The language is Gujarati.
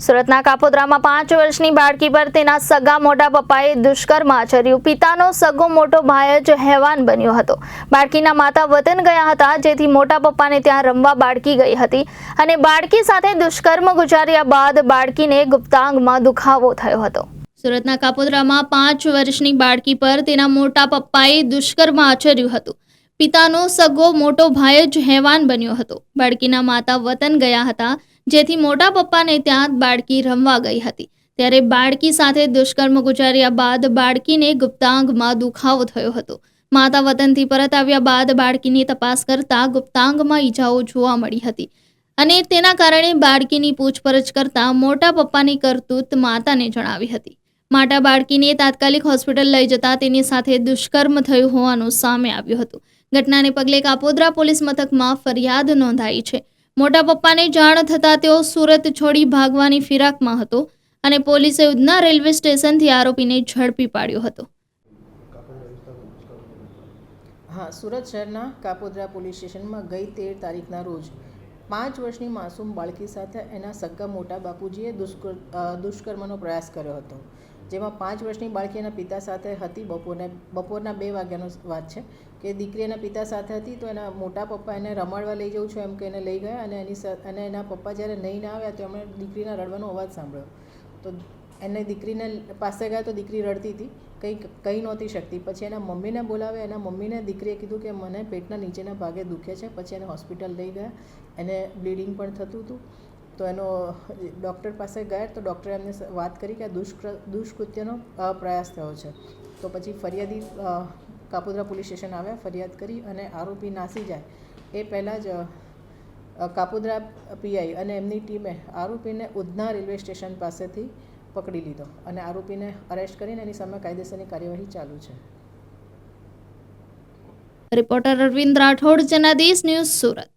સુરતના કાપોદ્રામાં 5 વર્ષની બાળકી પર તેના સગા મોટા પપ્પાએ દુષ્કર્મ આચર્યું। પિતાનો સગો મોટો ભાઈ જ હેવાન બન્યો હતો। બાળકીના માતા વતન ગયા હતા, જેથી મોટા પપ્પાને ત્યાં રમવા બાળકી ગઈ હતી અને બાળકી સાથે દુષ્કર્મ ગુજાર્યા બાદ બાળકીને ગુપ્તાંગમાં દુખાવો થયો હતો। સુરતના કાપોદ્રામાં 5 વર્ષની બાળકી પર તેના મોટા પપ્પાએ દુષ્કર્મ આચર્યું હતું। પિતાનો સગો મોટો ભાઈ જ હેવાન બન્યો હતો। બાળકીના માતા વતન ગયા હતા, જેથી મોટા પપ્પાને ત્યાં બાળકી રમવા ગઈ હતી, ત્યારે બાળકી સાથે દુષ્કર્મ ગુજાર્યા બાદ બાળકીને ગુપ્તાંગમાં દુખાવો થયો હતો। માતા વતનથી પરત આવ્યા બાદ બાળકીની તપાસ કરતા ગુપ્તાંગમાં ઈજાઓ જોવા મળી હતી અને તેના કારણે બાળકીની પૂછપરછ કરતા મોટા પપ્પાની કરતૂત માતાને જણાવી હતી। માતા બાળકીને તાત્કાલિક હોસ્પિટલ લઈ જતા તેની સાથે દુષ્કર્મ થયું હોવાનું સામે આવ્યું હતું। ઘટનાને પગલે કાપોદ્રા પોલીસ મથકમાં ફરિયાદ નોંધાઈ છે। મોટા પપ્પાને જાણ થતાં તેઓ સુરત છોડી ભાગવાની ફિરાકમાં હતો અને પોલીસે ઉધના રેલવે સ્ટેશનથી આરોપીને ઝડપી પાડ્યો હતો। હા, સુરત શહેરના કાપોદ્રા પોલીસ સ્ટેશનમાં ગઈ 13 તારીખના રોજ 5 વર્ષની માસૂમ બાળકી સાથે એના સગા મોટા બાપુજીએ દુષ્કર્મનો પ્રયાસ કર્યો હતો, જેમાં 5 વર્ષની બાળકી એના પિતા સાથે હતી। બપોરના 2 વાગ્યાનો વાત છે કે દીકરી એના પિતા સાથે હતી, તો એના મોટા પપ્પા એને રમાડવા લઈ જવું છું એમ કે એને લઈ ગયા અને એના પપ્પા જ્યારે નહીં ના આવ્યા તો એમણે દીકરીના રડવાનો અવાજ સાંભળ્યો। તો એને દીકરીને પાસે ગયા તો દીકરી રડતી હતી, કંઈ નહોતી શકતી। પછી એના મમ્મીને બોલાવ્યા। એના મમ્મીને દીકરીએ કીધું કે મને પેટના નીચેના ભાગે દુખે છે। પછી એને હોસ્પિટલ લઈ ગયા, એને બ્લીડિંગ પણ થતું હતું। તો એનો ડૉક્ટર પાસે ગયા તો ડૉક્ટરે એમને વાત કરી કે આ દુષ્કૃત્યનો પ્રયાસ થયો છે। તો પછી ફરિયાદી કાપોદ્રા પોલીસ સ્ટેશન આવ્યા, ફરિયાદ કરી અને આરોપી નાસી જાય એ પહેલાં જ કાપોદ્રા પીઆઈ અને એમની ટીમે આરોપીને ઉધના રેલવે સ્ટેશન પાસેથી પકડી લીધો અને આરોપીને અરેસ્ટ કરીને એની સામે કાયદેસરની કાર્યવાહી ચાલુ છે। Reporter Arvind Rathod, Janadesh news, Surat.